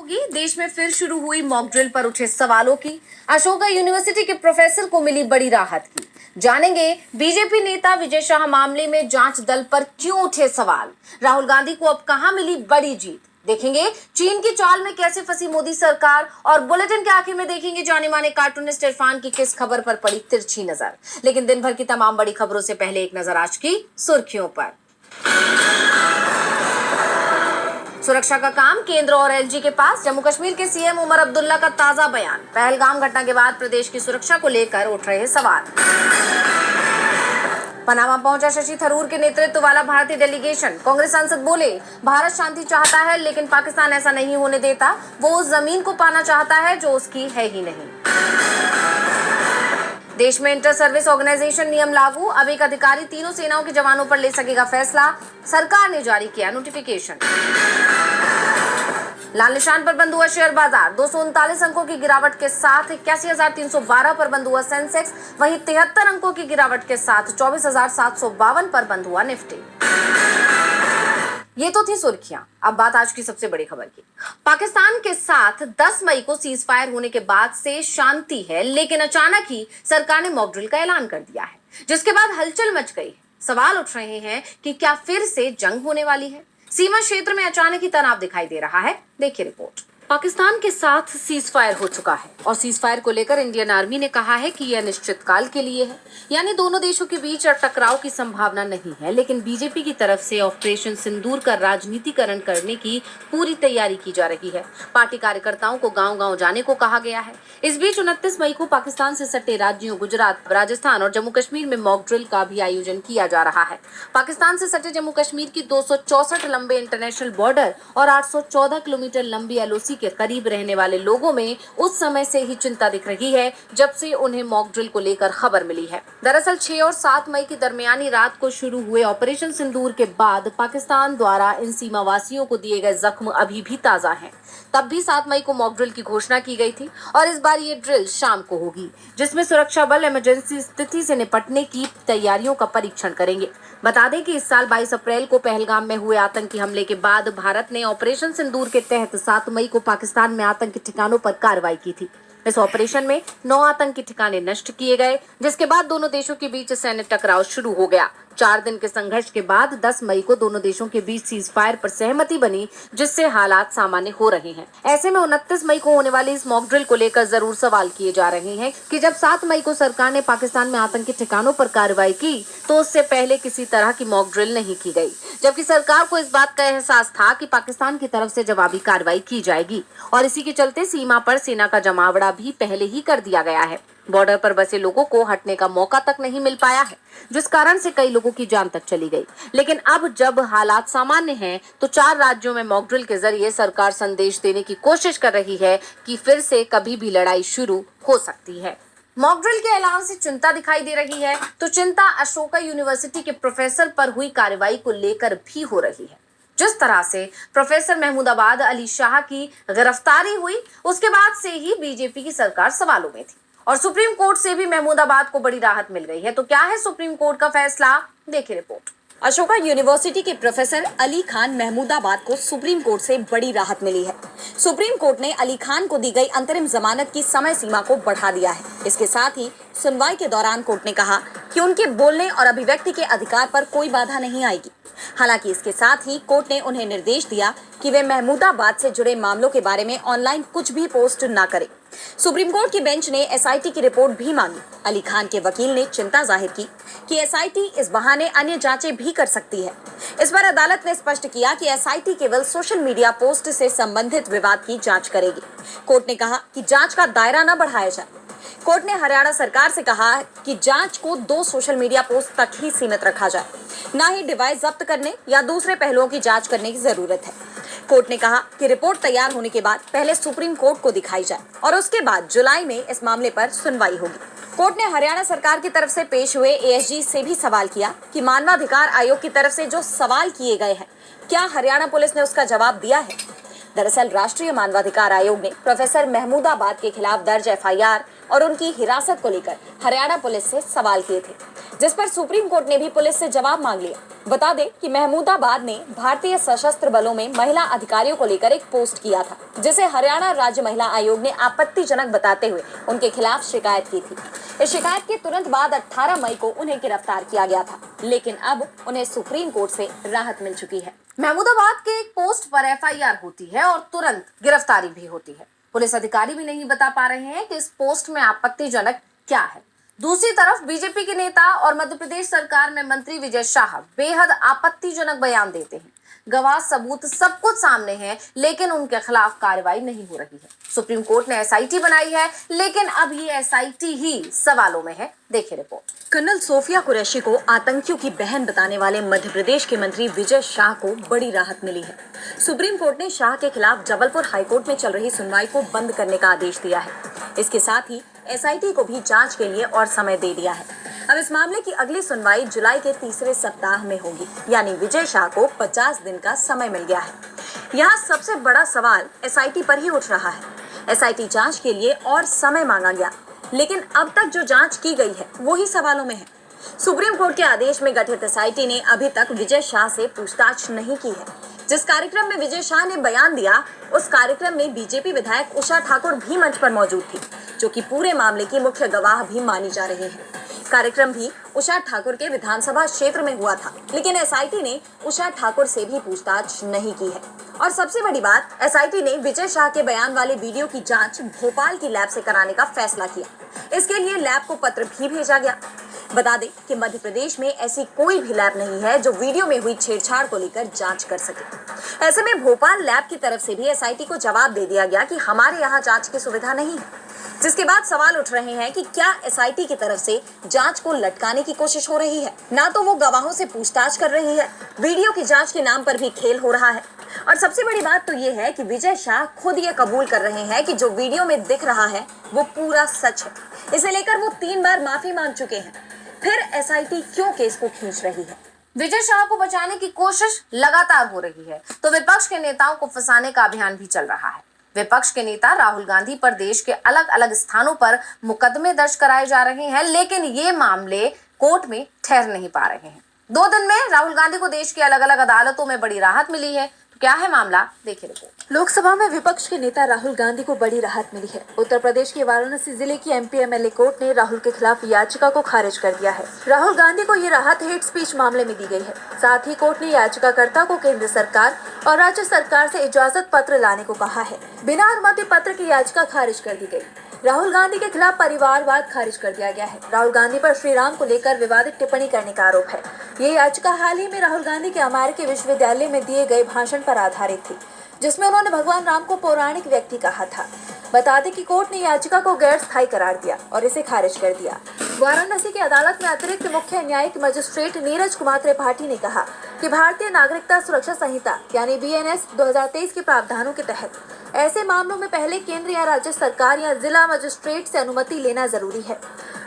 होगी। देश में फिर शुरू हुई मॉक ड्रिल पर उठे सवालों की। अशोका यूनिवर्सिटी के प्रोफेसर को मिली बड़ी राहत की। जानेंगे बीजेपी नेता विजय शाह मामले में जांच दल पर क्यों उठे सवाल। राहुल गांधी को अब कहां मिली बड़ी जीत। देखेंगे चीन की चाल में कैसे फंसी मोदी सरकार। और बुलेटिन के आखिर में देखेंगे जाने माने कार्टूनिस्ट इरफान की किस खबर पर पड़ी तिरछी नजर। लेकिन दिन भर की तमाम बड़ी खबरों से पहले एक नजर आज की सुर्खियों पर। सुरक्षा का काम केंद्र और एलजी के पास। जम्मू कश्मीर के सीएम उमर अब्दुल्ला का ताजा बयान। पहलगाम घटना के बाद प्रदेश की सुरक्षा को लेकर उठ रहे सवाल। पनामा पहुंचा शशि थरूर के नेतृत्व वाला भारतीय डेलीगेशन। कांग्रेस सांसद बोले भारत शांति चाहता है लेकिन पाकिस्तान ऐसा नहीं होने देता। वो उस जमीन को पाना चाहता है जो उसकी है ही नहीं। देश में इंटर सर्विस ऑर्गेनाइजेशन नियम लागू। अब एक अधिकारी तीनों सेनाओं के जवानों पर ले सकेगा फैसला। सरकार ने जारी किया नोटिफिकेशन। लाल निशान पर बंद हुआ शेयर बाजार। 239 अंकों की गिरावट के साथ 81,312 पर बंद हुआ सेंसेक्स। वहीं 73 अंकों की गिरावट के साथ 24,752 पर बंद हुआ निफ्टी। ये तो थी सुर्खियां। अब बात आज की सबसे बड़ी खबर की। पाकिस्तान के साथ 10 मई को सीज फायर होने के बाद से शांति है, लेकिन अचानक ही सरकार ने मॉक ड्रिल का ऐलान कर दिया है, जिसके बाद हलचल मच गई है। सवाल उठ रहे हैं कि क्या फिर से जंग होने वाली है। सीमा क्षेत्र में अचानक ही तनाव दिखाई दे रहा है। देखिए रिपोर्ट। पाकिस्तान के साथ सीज फायर हो चुका है और सीज फायर को लेकर इंडियन आर्मी ने कहा है कि यह निश्चित काल के लिए है, यानी दोनों देशों के बीच टकराव की संभावना नहीं है। लेकिन बीजेपी की तरफ से ऑपरेशन सिंदूर का राजनीतिकरण करने की पूरी तैयारी की जा रही है। पार्टी कार्यकर्ताओं को गांव-गांव जाने को कहा गया है। इस बीच 29 मई को पाकिस्तान से सटे राज्यों गुजरात, राजस्थान और जम्मू कश्मीर में मॉक ड्रिल का भी आयोजन किया जा रहा है। पाकिस्तान से सटे जम्मू कश्मीर की 264 लंबे इंटरनेशनल बॉर्डर और 814 किलोमीटर लंबी एलओसी के करीब रहने वाले लोगों में उस समय से ही चिंता दिख रही है जब से उन्हें मॉक ड्रिल को लेकर खबर मिली है। दरअसल 6 और 7 मई की दरमियानी रात को शुरू हुए ऑपरेशन सिंदूर के बाद पाकिस्तान द्वारा इन सीमावासियों को दिए गए जख्म अभी भी ताजा हैं। तब भी 7 मई को मॉक ड्रिल की घोषणा की गई थी और इस बार ये ड्रिल शाम को होगी, जिसमें सुरक्षा बल इमरजेंसी स्थिति से निपटने की तैयारियों का परीक्षण करेंगे। बता दें कि इस साल 22 अप्रैल को पहलगाम में हुए आतंकी हमले के बाद भारत ने ऑपरेशन सिंदूर के तहत 7 मई को पाकिस्तान में आतंकी ठिकानों पर कार्रवाई की थी। इस ऑपरेशन में 9 आतंकी ठिकाने नष्ट किए गए, जिसके बाद दोनों देशों के बीच सैन्य टकराव शुरू हो गया। 4 दिन के संघर्ष के बाद 10 मई को दोनों देशों के बीच सीज फायर पर सहमति बनी, जिससे हालात सामान्य हो रहे हैं। ऐसे में 29 मई को होने वाली इस मॉक ड्रिल को लेकर जरूर सवाल किए जा रहे हैं कि जब 7 मई को सरकार ने पाकिस्तान में आतंकी ठिकानों पर कार्रवाई की तो उससे पहले किसी तरह की मॉक ड्रिल नहीं की गई, जबकि सरकार को इस बात का एहसास था कि पाकिस्तान की तरफ से जवाबी कार्रवाई की जाएगी और इसी के चलते सीमा पर सेना का जमावड़ा भी पहले ही कर दिया गया है। बॉर्डर पर बसे लोगों को हटने का मौका तक नहीं मिल पाया है, जिस कारण से कई लोगों की जान तक चली गई। लेकिन अब जब हालात सामान्य हैं, तो 4 राज्यों में मॉक ड्रिल के जरिए सरकार संदेश देने की कोशिश कर रही है कि फिर से कभी भी लड़ाई शुरू हो सकती है। मॉक ड्रिल के ऐलान से चिंता दिखाई दे रही है, तो चिंता अशोका यूनिवर्सिटी के प्रोफेसर पर हुई कार्रवाई को लेकर भी हो रही है। जिस तरह से प्रोफेसर महमूदाबाद अली शाह की गिरफ्तारी हुई, उसके बाद से ही बीजेपी की सरकार सवालों में थी और सुप्रीम कोर्ट से भी महमूदाबाद को बड़ी राहत मिल गई है। तो क्या है सुप्रीम कोर्ट का फैसला, देखिए रिपोर्ट। अशोका यूनिवर्सिटी के प्रोफेसर अली खान महमूदाबाद को सुप्रीम कोर्ट से बड़ी राहत मिली है। सुप्रीम कोर्ट ने अली खान को दी गई अंतरिम जमानत की समय सीमा को बढ़ा दिया है। इसके साथ ही सुनवाई के दौरान कोर्ट ने कहा कि उनके बोलने और अभिव्यक्ति के अधिकार पर कोई बाधा नहीं आएगी। हालांकि इसके साथ ही कोर्ट ने उन्हें निर्देश दिया कि वे महमूदाबाद से जुड़े मामलों के बारे में ऑनलाइन कुछ भी पोस्ट न करें। सुप्रीम कोर्ट की बेंच ने एसआईटी की रिपोर्ट भी मांगी। अली खान के वकील ने चिंता जाहिर की कि एसआईटी इस बहाने अन्य जांचें भी कर सकती है। इस पर अदालत ने स्पष्ट किया कि एसआईटी केवल सोशल मीडिया पोस्ट से संबंधित विवाद की जांच करेगी। कोर्ट ने कहा कि जांच का दायरा न बढ़ाया जाए। कोर्ट ने हरियाणा सरकार से कहा कि जांच को 2 सोशल मीडिया पोस्ट तक ही सीमित रखा जाए, न ही डिवाइस जब्त करने या दूसरे पहलुओं की जांच करने की जरूरत है। कोर्ट ने कहा कि रिपोर्ट तैयार होने के बाद पहले सुप्रीम कोर्ट को दिखाई जाए और उसके बाद जुलाई में इस मामले पर सुनवाई होगी। कोर्ट ने हरियाणा सरकार की तरफ से पेश हुए एएसजी से भी सवाल किया कि मानवाधिकार आयोग की तरफ से जो सवाल किए गए हैं, क्या हरियाणा पुलिस ने उसका जवाब दिया है। दरअसल राष्ट्रीय मानवाधिकार आयोग ने प्रोफेसर महमूदाबाद के खिलाफ दर्ज एफआईआर और उनकी हिरासत को लेकर हरियाणा पुलिस से सवाल किए थे, जिस पर सुप्रीम कोर्ट ने भी पुलिस से जवाब मांग लिया। बता दें कि महमूदाबाद ने भारतीय सशस्त्र बलों में महिला अधिकारियों को लेकर एक पोस्ट किया था, जिसे हरियाणा राज्य महिला आयोग ने आपत्तिजनक बताते हुए उनके खिलाफ शिकायत की थी। इस शिकायत के तुरंत बाद 18 मई को उन्हें गिरफ्तार किया गया था, लेकिन अब उन्हें सुप्रीम कोर्ट से राहत मिल चुकी है। महमूदाबाद के एक पोस्ट पर एफआईआर होती है और तुरंत गिरफ्तारी भी होती है। पुलिस अधिकारी भी नहीं बता पा रहे हैं कि इस पोस्ट में आपत्तिजनक क्या है। दूसरी तरफ बीजेपी के नेता और मध्य प्रदेश सरकार में मंत्री विजय शाह बेहद आपत्तिजनक बयान देते हैं। गवाह सबूत सब कुछ सामने है, लेकिन उनके खिलाफ कार्रवाई नहीं हो रही है। सुप्रीम कोर्ट ने एसआईटी बनाई है, लेकिन अब ये एसआईटी ही सवालों में है। देखिए रिपोर्ट। कर्नल सोफिया कुरैशी को आतंकियों की बहन बताने वाले मध्य प्रदेश के मंत्री विजय शाह को बड़ी राहत मिली है। सुप्रीम कोर्ट ने शाह के खिलाफ जबलपुर हाईकोर्ट में चल रही सुनवाई को बंद करने का आदेश दिया है। इसके साथ ही एसआईटी को भी जांच के लिए और समय दे दिया है। अब इस मामले की अगली सुनवाई जुलाई के तीसरे सप्ताह में होगी, यानी विजय शाह को 50 दिन का समय मिल गया है। यहाँ सबसे बड़ा सवाल एसआईटी पर ही उठ रहा है। एसआईटी जांच के लिए और समय मांगा गया, लेकिन अब तक जो जांच की गई है वो ही सवालों में है। सुप्रीम कोर्ट के आदेश में गठित एसआईटी ने अभी तक विजय शाह से पूछताछ नहीं की है। जिस कार्यक्रम में विजय शाह ने बयान दिया, उस कार्यक्रम में बीजेपी विधायक उषा ठाकुर भी मंच पर मौजूद थी, जो कि पूरे मामले की मुख्य गवाह भी मानी जा रही है। कार्यक्रम भी उषा ठाकुर के विधानसभा क्षेत्र में हुआ था, लेकिन एसआईटी ने उषा ठाकुर से भी पूछताछ नहीं की है। और सबसे बड़ी बात, एसआईटी ने विजय शाह के बयान वाले वीडियो की जांच भोपाल की लैब से कराने का फैसला किया। इसके लिए लैब को पत्र भी भेजा गया। बता दें कि मध्य प्रदेश में ऐसी कोई भी लैब नहीं है जो वीडियो में हुई छेड़छाड़ को लेकर जांच कर सके। ऐसे में भोपाल लैब की तरफ से भी एसआईटी को जवाब दे दिया गया कि हमारे यहाँ जांच की सुविधा नहीं है, जिसके बाद सवाल उठ रहे हैं कि क्या एसआईटी की तरफ से जांच को लटकाने की कोशिश हो रही है। ना तो वो गवाहों से पूछताछ कर रही है, वीडियो की जांच के नाम पर भी खेल हो रहा है। और सबसे बड़ी बात तो ये है कि विजय शाह खुद ये कबूल कर रहे हैं कि जो वीडियो में दिख रहा है वो पूरा सच है। इसे लेकर वो 3 बार माफी मांग चुके हैं। फिर एसआईटी क्यों केस को खींच रही है? विजय शाह को बचाने की कोशिश लगातार हो रही है, तो विपक्ष के नेताओं को फंसाने का अभियान भी चल रहा है। विपक्ष के नेता राहुल गांधी पर देश के अलग अलग स्थानों पर मुकदमे दर्ज कराए जा रहे हैं, लेकिन ये मामले कोर्ट में ठहर नहीं पा रहे हैं। 2 दिन में राहुल गांधी को देश की अलग अलग अदालतों में बड़ी राहत मिली है। तो क्या है मामला, देखिए रिपोर्ट। लोकसभा में विपक्ष के नेता राहुल गांधी को बड़ी राहत मिली है। उत्तर प्रदेश के वाराणसी जिले की एमपी एमएलए कोर्ट ने राहुल के खिलाफ याचिका को खारिज कर दिया है। राहुल गांधी को ये राहत हेट स्पीच मामले में दी गई है। साथ ही कोर्ट ने याचिकाकर्ता को केंद्र सरकार और राज्य सरकार से इजाजत पत्र लाने को कहा है। बिना अनुमति पत्र की याचिका खारिज कर दी गई। राहुल गांधी के खिलाफ परिवारवाद खारिज कर दिया गया है। राहुल गांधी पर श्री राम को लेकर विवादित टिप्पणी करने का आरोप है। ये याचिका हाल ही में राहुल गांधी के अमेरिकी विश्वविद्यालय में दिए गए भाषण पर आधारित थी, जिसमें उन्होंने भगवान राम को पौराणिक व्यक्ति कहा था। बता दें कि कोर्ट ने याचिका को गैर स्थायी करार दिया और इसे खारिज कर दिया। वाराणसी की अदालत में अतिरिक्त मुख्य न्यायिक मजिस्ट्रेट नीरज कुमार त्रिपाठी ने कहा कि भारतीय नागरिकता सुरक्षा संहिता यानी बीएनएस 2023 के प्रावधानों के तहत ऐसे मामलों में पहले केंद्र या राज्य सरकार या जिला मजिस्ट्रेट से अनुमति लेना जरूरी है।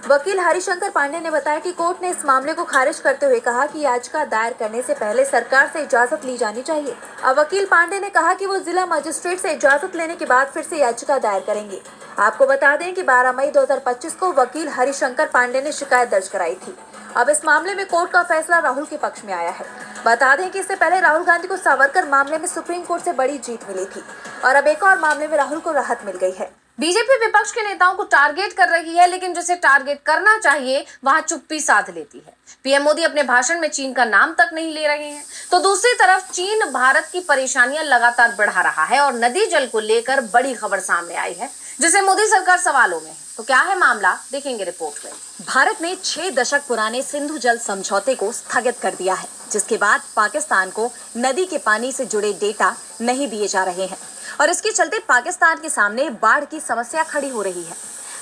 वकील हरिशंकर पांडे ने बताया कि कोर्ट ने इस मामले को खारिज करते हुए कहा कि याचिका दायर करने से पहले सरकार से इजाजत ली जानी चाहिए। अब वकील पांडे ने कहा कि वो जिला मजिस्ट्रेट से इजाजत लेने के बाद फिर से याचिका दायर करेंगे। आपको बता दें कि 12 मई 2025 को वकील हरिशंकर पांडे ने शिकायत दर्ज कराई थी। अब इस मामले में कोर्ट का फैसला राहुल के पक्ष में आया है। बता दें कि इससे पहले राहुल गांधी को सावरकर मामले में सुप्रीम कोर्ट से बड़ी जीत मिली थी और अब एक और मामले में राहुल को राहत मिल गई है। बीजेपी विपक्ष के नेताओं को टारगेट कर रही है, लेकिन जिसे टारगेट करना चाहिए वहां चुप्पी साध लेती है। पीएम मोदी अपने भाषण में चीन का नाम तक नहीं ले रहे हैं, तो दूसरी तरफ चीन भारत की परेशानियां लगातार बढ़ा रहा है और नदी जल को लेकर बड़ी खबर सामने आई है, जिसे मोदी सरकार सवालों में है। तो क्या है मामला, देखेंगे रिपोर्ट में। भारत ने 6 दशक पुराने सिंधु जल समझौते को स्थगित कर दिया है, जिसके बाद पाकिस्तान को नदी के पानी से जुड़े डेटा नहीं दिए जा रहे हैं और इसके चलते पाकिस्तान के सामने बाढ़ की समस्या खड़ी हो रही है।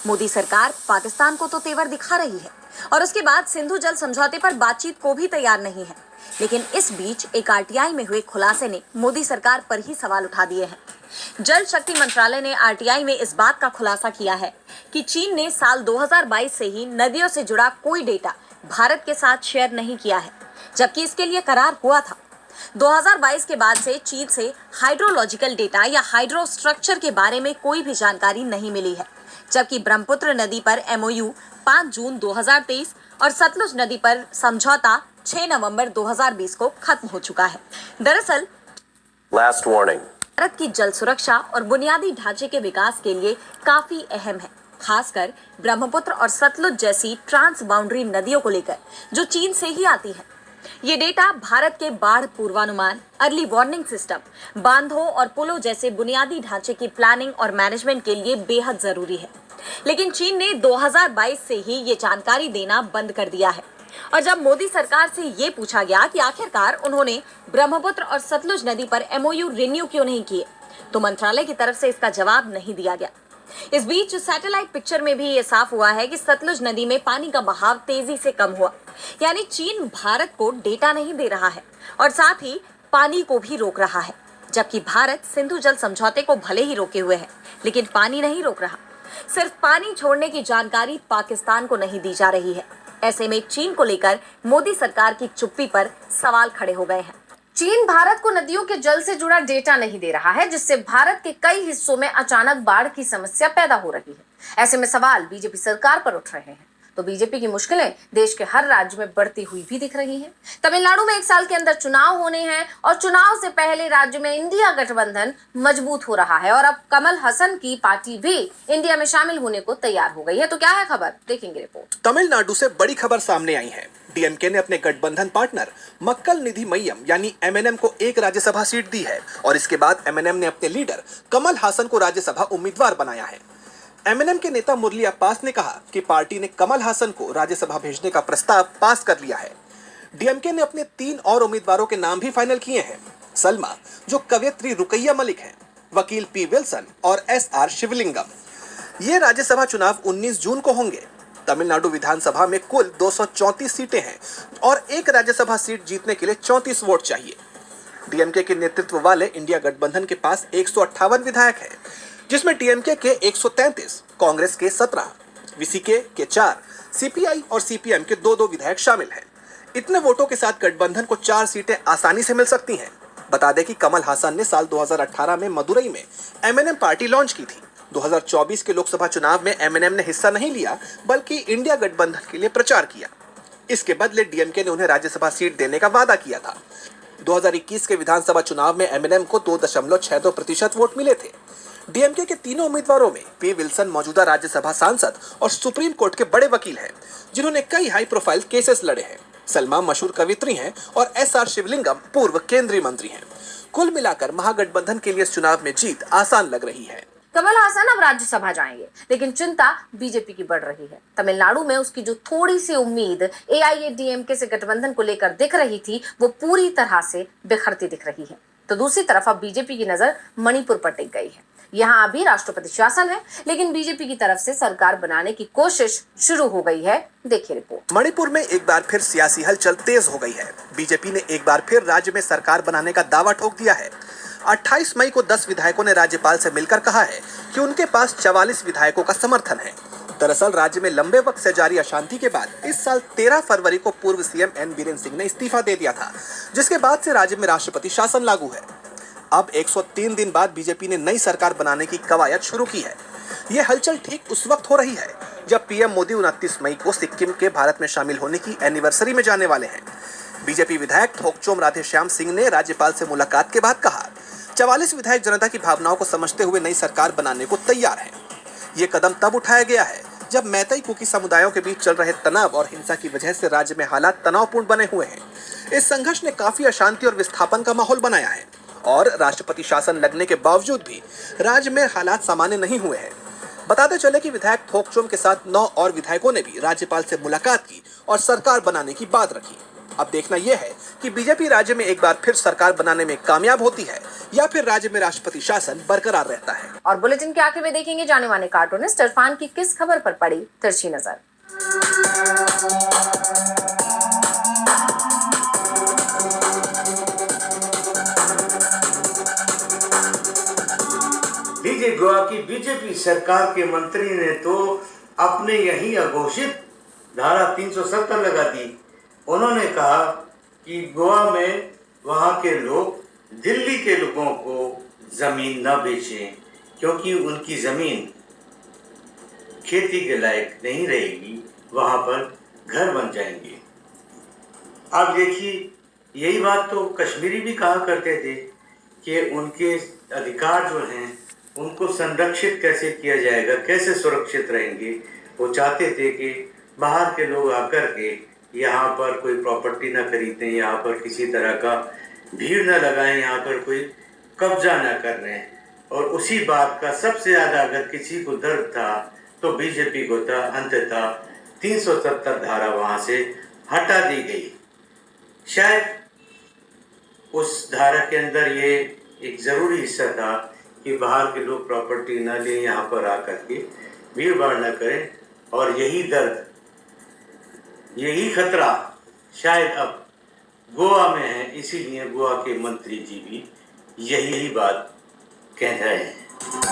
मोदी सरकार पाकिस्तान को तो तेवर दिखा रही है और उसके बाद सिंधु जल समझौते पर बातचीत को भी तैयार नहीं है, लेकिन इस बीच एक आरटीआई में हुए खुलासे ने मोदी सरकार पर ही सवाल उठा दिए हैं। जल शक्ति मंत्रालय ने आरटीआई में इस बात का खुलासा किया है कि चीन ने साल 2022 से ही नदियों से जुड़ा कोई डेटा भारत के साथ शेयर नहीं किया है, जबकि इसके लिए करार हुआ था। 2022 के बाद से चीन से हाइड्रोलॉजिकल डेटा या हाइड्रो स्ट्रक्चर के बारे में कोई भी जानकारी नहीं मिली है, जबकि ब्रह्मपुत्र नदी पर MOU 5 जून 2023 और सतलुज नदी पर समझौता 6 नवंबर 2020 को खत्म हो चुका है। दरअसल Last warning. भारत की जल सुरक्षा और बुनियादी ढांचे के विकास के लिए काफी अहम है, खासकर ब्रह्मपुत्र और सतलुज जैसी ट्रांस बाउंड्री नदियों को लेकर, जो चीन से ही आती है। ये डेटा भारत के बाढ़ पूर्वानुमान, अर्ली वार्निंग सिस्टम, बांधों और पुलों जैसे बुनियादी ढांचे की प्लानिंग और मैनेजमेंट के लिए बेहद जरूरी है। लेकिन चीन ने 2022 से ही ये जानकारी देना बंद कर दिया है। और जब मोदी सरकार से ये पूछा गया कि आखिरकार उन्होंने ब्रह्मपुत्र और सतलुज नदी पर MOU रिन्यू क्यों नहीं किए, तो मंत्रालय की तरफ से इसका जवाब नहीं दिया गया। इस बीच सैटेलाइट पिक्चर में भी ये साफ हुआ है कि सतलुज नदी में पानी का बहाव तेजी से कम हुआ, यानी चीन भारत को डेटा नहीं दे रहा है और साथ ही पानी को भी रोक रहा है, जबकि भारत सिंधु जल समझौते को भले ही रोके हुए है, लेकिन पानी नहीं रोक रहा। सिर्फ पानी छोड़ने की जानकारी पाकिस्तान को नहीं दी जा रही है। ऐसे में चीन को लेकर मोदी सरकार की चुप्पी पर सवाल खड़े हो गए हैं। चीन भारत को नदियों के जल से जुड़ा डेटा नहीं दे रहा है, जिससे भारत के कई हिस्सों में अचानक बाढ़ की समस्या पैदा हो रही है। ऐसे में सवाल बीजेपी सरकार पर उठ रहे हैं। तो बीजेपी की मुश्किलें देश के हर राज्य में बढ़ती हुई भी दिख रही हैं। तमिलनाडु में 1 साल के अंदर चुनाव होने हैं और चुनाव से पहले राज्य में इंडिया गठबंधन मजबूत हो रहा है और अब कमल हसन की पार्टी भी इंडिया में शामिल होने को तैयार हो गई है। तो क्या है खबर, देखेंगे रिपोर्ट। तमिलनाडु से बड़ी खबर सामने आई है। DMK ने अपने गठबंधन पार्टनर मक्कल निधि मय्यम यानी MNM को 1 राज्यसभा सीट दी है और इसके बाद MNM ने अपने लीडर कमल हासन को राज्यसभा उम्मीदवार बनाया है। MNM के नेता मुरली अब्बास ने कहा कि पार्टी ने कमल हासन को राज्यसभा भेजने का प्रस्ताव पास कर लिया है। DMK ने अपने 3 और उम्मीदवारों के नाम भी फाइनल किए हैं। सलमा, जो कवयित्री रुकैया मलिक हैं, वकील P विल्सन और SR शिवलिंगम। ये राज्यसभा चुनाव 19 जून को होंगे। तमिलनाडु विधानसभा में कुल 234 सीटें हैं और 1 राज्यसभा सीट जीतने के लिए 34 वोट चाहिए। DMK के नेतृत्व वाले इंडिया गठबंधन के पास 158 विधायक हैं, जिसमें DMK के 133, कांग्रेस के 17, VCK के 4, CPI और CPM के 2-2 विधायक शामिल हैं। इतने वोटों के साथ गठबंधन को 4 सीटें आसानी से मिल सकती हैं। बता दें कि कमल हासन ने साल 2018 में मदुरई में MNM पार्टी लॉन्च की थी। 2024 के लोकसभा चुनाव में MNM ने हिस्सा नहीं लिया, बल्कि इंडिया गठबंधन के लिए प्रचार किया। इसके बदले DMK ने उन्हें राज्यसभा सीट देने का वादा किया था। 2021 के विधानसभा चुनाव में MNM को 2.62% वोट मिले थे। DMK के तीनों उम्मीदवारों में P विल्सन मौजूदा राज्यसभा सांसद और सुप्रीम कोर्ट के बड़े वकील हैं, जिन्होंने कई हाई प्रोफाइल केसेस लड़े हैं। सलमा मशहूर कवित्री हैं और SR शिवलिंगम पूर्व केंद्रीय मंत्री हैं। कुल मिलाकर महागठबंधन के लिए इस चुनाव में जीत आसान लग रही है। कमल हासन अब राज्यसभा जाएंगे, लेकिन चिंता बीजेपी की बढ़ रही है। तमिलनाडु में उसकी जो थोड़ी सी उम्मीद AIADMK से गठबंधन को लेकर दिख रही थी, वो पूरी तरह से बिखरती दिख रही है। तो दूसरी तरफ अब बीजेपी की नजर मणिपुर पर टिक गई है। यहाँ अभी राष्ट्रपति शासन है, लेकिन बीजेपी की तरफ से सरकार बनाने की कोशिश शुरू हो गई है। देखिए रिपोर्ट। मणिपुर में एक बार फिर सियासी हलचल तेज हो गई है। बीजेपी ने एक बार फिर राज्य में सरकार बनाने का दावा ठोक दिया है। 28 मई को 10 विधायकों ने राज्यपाल से मिलकर कहा है कि उनके पास 44 विधायकों का समर्थन है। दरअसल राज्य में लंबे वक्त से जारी अशांति के बाद इस साल 13 फरवरी को पूर्व CM N बीरेन्द्र सिंह ने इस्तीफा दे दिया था, जिसके बाद से राज्य में राष्ट्रपति शासन लागू है। अब 103 दिन बाद बीजेपी ने नई सरकार बनाने की कवायद शुरू की है। ये हलचल ठीक उस वक्त हो रही है जब PM मोदी 29 मई को सिक्किम के भारत में शामिल होने की एनिवर्सरी में जाने वाले हैं। बीजेपी विधायक थोकचोम राधेश्याम सिंह ने राज्यपाल से मुलाकात के बाद कहा, 44 विधायक जनता की भावनाओं को समझते हुए नई सरकार बनाने को तैयार हैं। ये कदम तब उठाया गया है जब मैतेई कुकी समुदायों के बीच चल रहे तनाव और हिंसा की वजह से राज्य में हालात तनावपूर्ण बने हुए हैं। इस संघर्ष ने काफी अशांति और विस्थापन का माहौल बनाया है और राष्ट्रपति शासन लगने के बावजूद भी राज्य में हालात सामान्य नहीं हुए हैं। बताते चले कि विधायक थोकचोम के साथ 9 और विधायकों ने भी राज्यपाल से मुलाकात की और सरकार बनाने की बात रखी। अब देखना यह है कि बीजेपी राज्य में एक बार फिर सरकार बनाने में कामयाब होती है या फिर राज्य में राष्ट्रपति शासन बरकरार रहता है। और बुलेटिन के आखिर में देखेंगे जाने माने कार्टूनिस्ट इरफान की किस खबर पर पड़ी तिरछी नजर। लीजिए, गोवा की बीजेपी सरकार के मंत्री ने तो अपने यही अघोषित धारा 370 लगा दी। उन्होंने कहा कि गोवा में वहाँ के लोग दिल्ली के लोगों को ज़मीन न बेचें, क्योंकि उनकी ज़मीन खेती के लायक नहीं रहेगी, वहाँ पर घर बन जाएंगे। अब देखिए, यही बात तो कश्मीरी भी कहा करते थे कि उनके अधिकार जो हैं उनको संरक्षित कैसे किया जाएगा, कैसे सुरक्षित रहेंगे। वो चाहते थे कि बाहर के लोग आकर के यहाँ पर कोई प्रॉपर्टी ना खरीदें, यहाँ पर किसी तरह का भीड़ न लगाएं, यहाँ पर कोई कब्जा न कर लें। और उसी बात का सबसे ज़्यादा अगर किसी को दर्द था तो बीजेपी को था। अंततः 370 धारा वहाँ से हटा दी गई। शायद उस धारा के अंदर ये एक ज़रूरी हिस्सा था कि बाहर के लोग प्रॉपर्टी न लें, यहाँ पर आकर के भीड़ भाड़ न करें। और यही दर्द, यही खतरा शायद अब गोवा में है, इसीलिए गोवा के मंत्री जी भी यही बात कह रहे हैं।